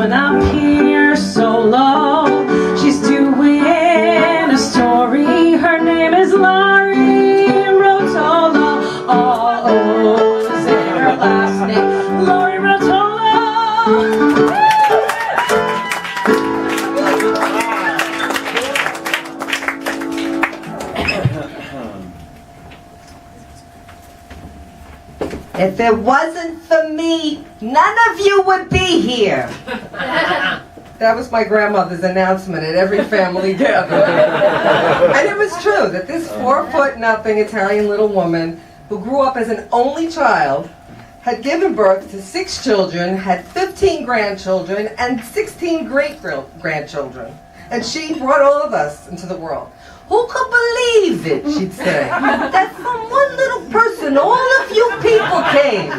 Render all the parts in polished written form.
coming up here solo. She's doing a story. Her name is Laurie Rotolo. Oh, is her last name? Laurie Rotolo. If it wasn't for me, none of you would be here. That was my grandmother's announcement at every family gathering. And it was true that this 4'0" Italian little woman who grew up as an only child had given birth to 6 children, had 15 grandchildren, and 16 great-grandchildren. And she brought all of us into the world. Who could believe it, she'd say, that from one little person all of you people came.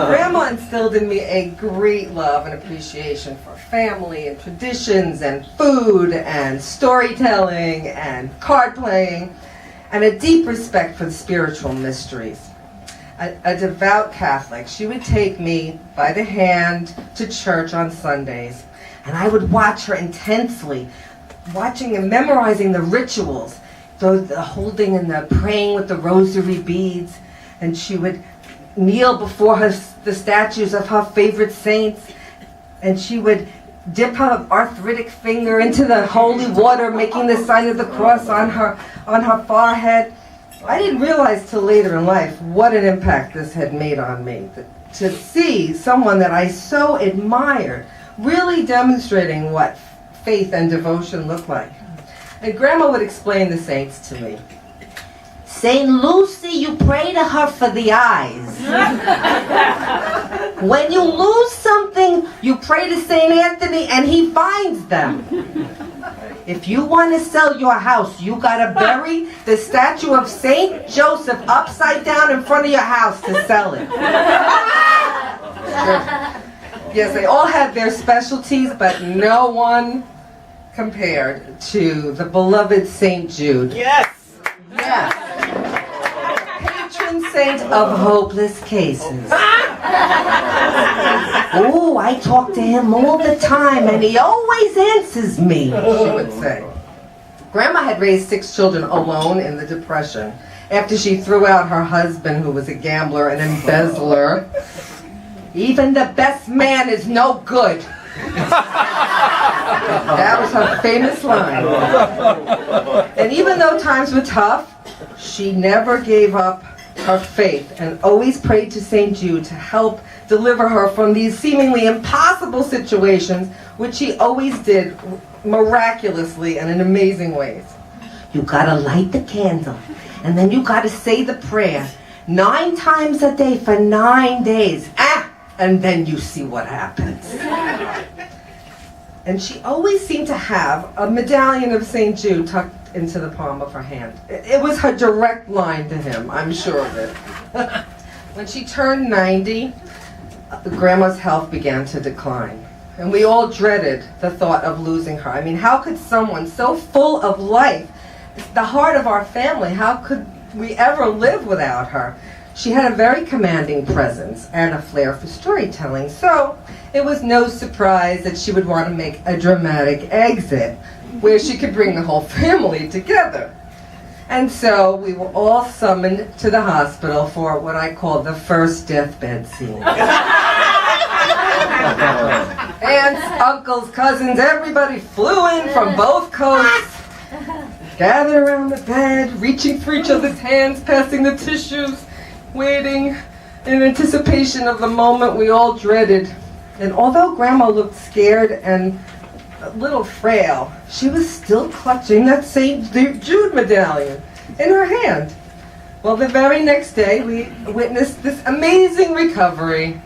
Grandma instilled in me a great love and appreciation for family and traditions and food and storytelling and card playing, and a deep respect for the spiritual mysteries. A devout Catholic, she would take me by the hand to church on Sundays, and I would watch her intensely, watching and memorizing the rituals, the holding and the praying with the rosary beads, and she would kneel before the statues of her favorite saints, and she would dip her arthritic finger into the holy water, making the sign of the cross on her forehead. I didn't realize till later in life what an impact this had made on me. To see someone that I so admired really demonstrating what faith and devotion look like. And Grandma would explain the saints to me. St. Lucy, you pray to her for the eyes. When you lose something, you pray to St. Anthony and he finds them. If you want to sell your house, you gotta bury the statue of St. Joseph upside down in front of your house to sell it. Yes, they all had their specialties, but no one compared to the beloved St. Jude. Yes! Yes. Patron saint of hopeless cases. Oh, I talk to him all the time and he always answers me, she would say. Grandma had raised 6 children alone in the Depression after she threw out her husband, who was a gambler and embezzler. Even the best man is no good. That was her famous line. And even though times were tough, she never gave up her faith and always prayed to St. Jude to help deliver her from these seemingly impossible situations, which she always did miraculously and in amazing ways. You gotta light the candle, and then you gotta say the prayer 9 times a day for 9 days. And then you see what happens. And she always seemed to have a medallion of St. Jude tucked into the palm of her hand. It was her direct line to him, I'm sure of it. When she turned 90, Grandma's health began to decline. And we all dreaded the thought of losing her. I mean, how could someone so full of life, the heart of our family, how could we ever live without her? She had a very commanding presence and a flair for storytelling, so it was no surprise that she would want to make a dramatic exit where she could bring the whole family together. And so we were all summoned to the hospital for what I call the first deathbed scene. Aunts, uncles, cousins, everybody flew in from both coasts, gathered around the bed, reaching for each other's hands, passing the tissues, waiting in anticipation of the moment we all dreaded. And although Grandma looked scared and a little frail, she was still clutching that St. Jude medallion in her hand. Well, the very next day, we witnessed this amazing recovery.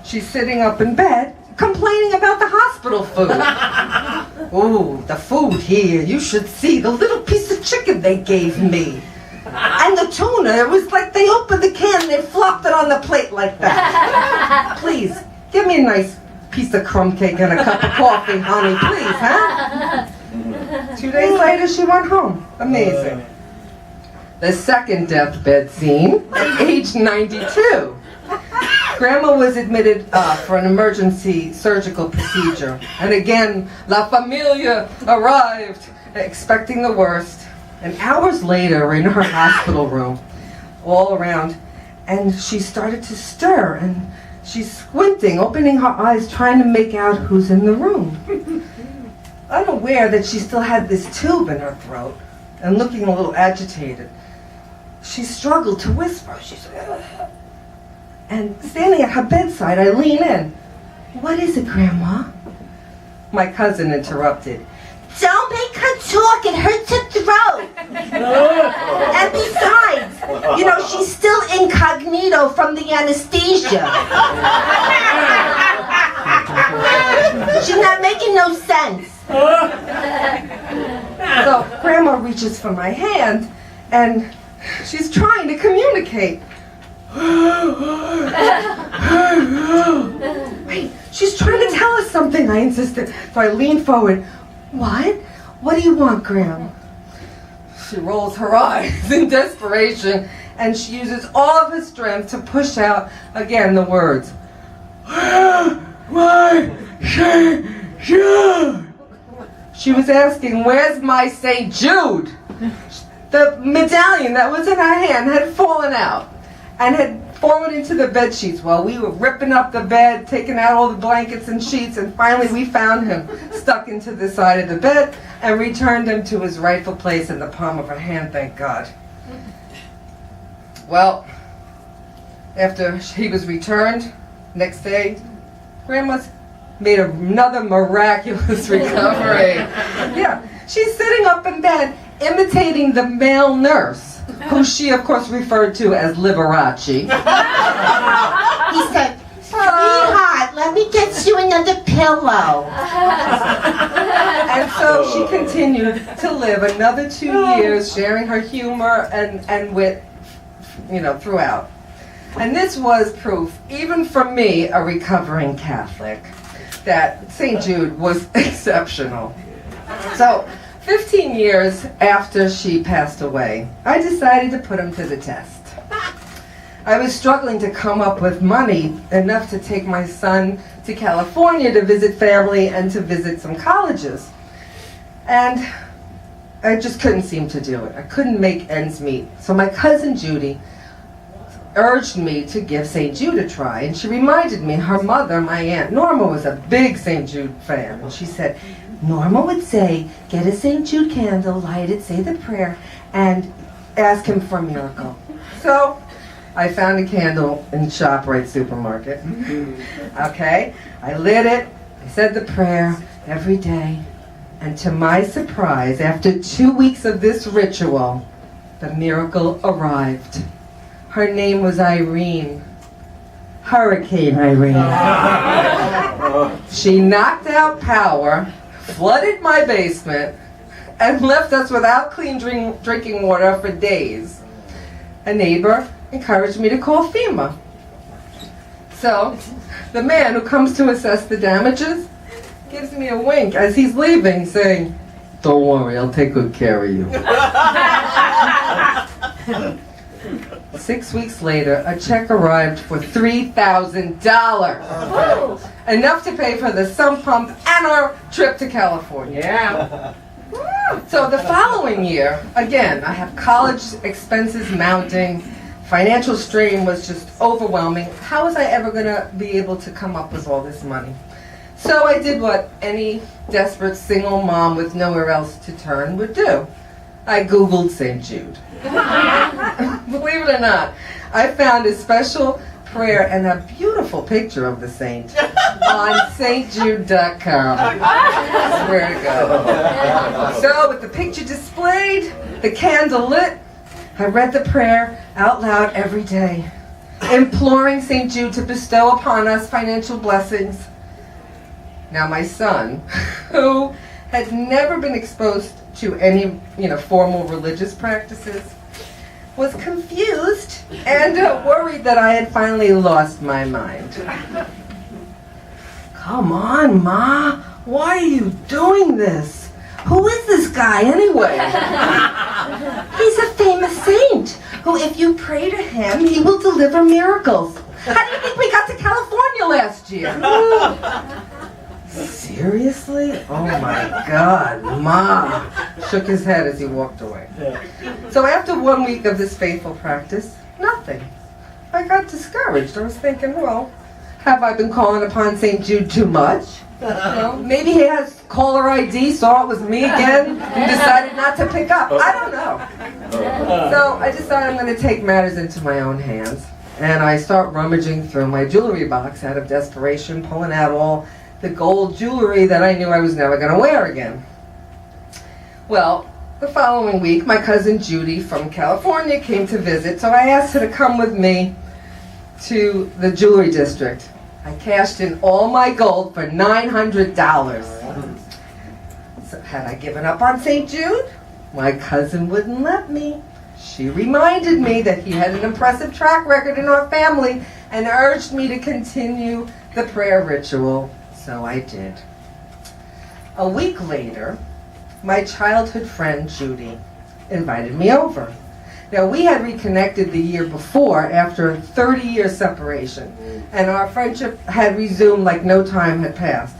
She's sitting up in bed, complaining about the hospital food. Ooh, the food here, you should see the little piece of chicken they gave me. And the tuna, it was like they opened the can and they flopped it on the plate like that. Please, give me a nice piece of crumb cake and a cup of coffee, honey, please, huh? 2 days later, she went home. Amazing. The second deathbed scene, at age 92. Grandma was admitted for an emergency surgical procedure. And again, La Familia arrived, expecting the worst. And hours later, we're in her hospital room, all around, and she started to stir, and she's squinting, opening her eyes, trying to make out who's in the room. Unaware that she still had this tube in her throat, and looking a little agitated, she struggled to whisper. She said, "Ugh." And standing at her bedside, I lean in. "What is it, Grandma?" My cousin interrupted. "Don't make her talk, it hurts her throat. And besides, you know, she's still incognito from the anesthesia. She's not making no sense." So Grandma reaches for my hand, and she's trying to communicate. Wait, she's trying to tell us something, I insisted. So I lean forward. "What? What do you want, Graham?" She rolls her eyes in desperation, and she uses all of her strength to push out again the words. "My St. Jude." She was asking, "Where's my St. Jude?" The medallion that was in her hand had fallen out and had fallen into the bed sheets while we were ripping up the bed, taking out all the blankets and sheets, and finally we found him stuck into the side of the bed and returned him to his rightful place in the palm of her hand, thank God. Well, after he was returned, next day, Grandma's made another miraculous recovery. Yeah, she's sitting up in bed imitating the male nurse, who she, of course, referred to as Liberace. He said, "Sweetheart, let me get you another pillow." And so she continued to live another 2 years, sharing her humor and wit, throughout. And this was proof, even for me, a recovering Catholic, that St. Jude was exceptional. So, 15 years after she passed away, I decided to put him to the test. I was struggling to come up with money enough to take my son to California to visit family and to visit some colleges. And I just couldn't seem to do it. I couldn't make ends meet. So my cousin Judy urged me to give St. Jude a try, and she reminded me her mother, my Aunt Norma, was a big St. Jude fan, and she said, "Norma would say, get a St. Jude candle, light it, say the prayer, and ask him for a miracle." So I found a candle in ShopRite supermarket. Okay, I lit it, I said the prayer every day, and to my surprise, after 2 weeks of this ritual, the miracle arrived. Her name was Irene. Hurricane Irene. She knocked out power, flooded my basement, and left us without clean drinking water for days. A neighbor encouraged me to call FEMA. So, the man who comes to assess the damages gives me a wink as he's leaving, saying, "Don't worry, I'll take good care of you." 6 weeks later, a check arrived for $3,000. Enough to pay for the sump pump and our trip to California. Yeah. So the following year, again, I have college expenses mounting. Financial strain was just overwhelming. How was I ever going to be able to come up with all this money? So I did what any desperate single mom with nowhere else to turn would do. I Googled St. Jude. Believe it or not, I found a special prayer and a beautiful picture of the saint on stjude.com. I swear to God. So with the picture displayed, the candle lit, I read the prayer out loud every day, imploring St. Jude to bestow upon us financial blessings. Now my son, who had never been exposed to any, formal religious practices, was confused and worried that I had finally lost my mind. "Come on, Ma, why are you doing this? Who is this guy anyway?" "He's a famous saint who, if you pray to him, he will deliver miracles. How do you think we got to California last year? Seriously? Oh my God, Ma! Shook his head as he walked away. So after 1 week of this faithful practice, nothing. I got discouraged. I was thinking, well, have I been calling upon St. Jude too much? Maybe he has caller ID, saw it was me again, and decided not to pick up. I don't know. So I decided I'm going to take matters into my own hands. And I start rummaging through my jewelry box out of desperation, pulling out all the gold jewelry that I knew I was never going to wear again. Well, the following week, my cousin Judy from California came to visit, so I asked her to come with me to the jewelry district. I cashed in all my gold for $900. So had I given up on St. Jude? My cousin wouldn't let me. She reminded me that he had an impressive track record in our family and urged me to continue the prayer ritual. So I did. A week later, my childhood friend Judy invited me over. Now, we had reconnected the year before after a 30-year separation, and our friendship had resumed like no time had passed.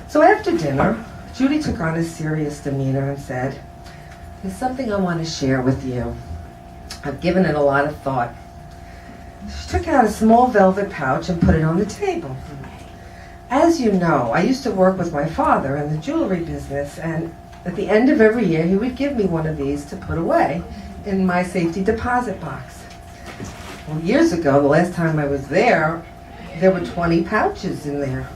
So after dinner, Judy took on a serious demeanor and said, "There's something I want to share with you. I've given it a lot of thought." She took out a small velvet pouch and put it on the table. As you know, I used to work with my father in the jewelry business, and at the end of every year, he would give me one of these to put away in my safety deposit box. Well, years ago, the last time I was there were 20 pouches in there.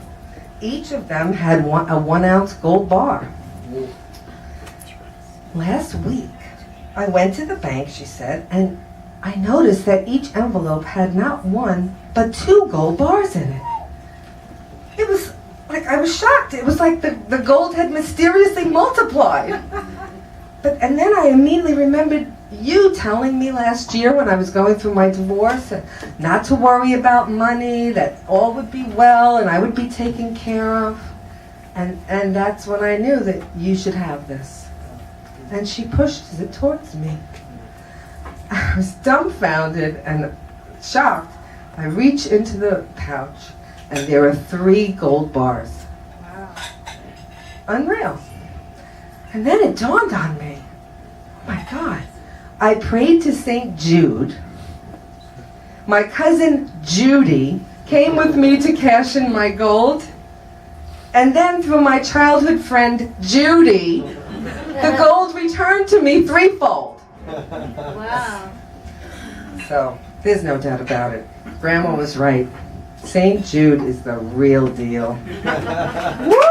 Each of them had a 1-ounce gold bar. Last week, I went to the bank, she said, and I noticed that each envelope had not 1, but 2 gold bars in it. It was like, I was shocked. It was like the gold had mysteriously multiplied. And then I immediately remembered you telling me last year when I was going through my divorce not to worry about money, that all would be well and I would be taken care of. And that's when I knew that you should have this. And she pushed it towards me. I was dumbfounded and shocked. I reach into the pouch and there are 3 gold bars. Wow. Unreal. And then it dawned on me, oh my God, I prayed to St. Jude. My cousin Judy came with me to cash in my gold. And then through my childhood friend Judy, the gold returned to me threefold. Wow. So, there's no doubt about it. Grandma was right. St. Jude is the real deal. Woo!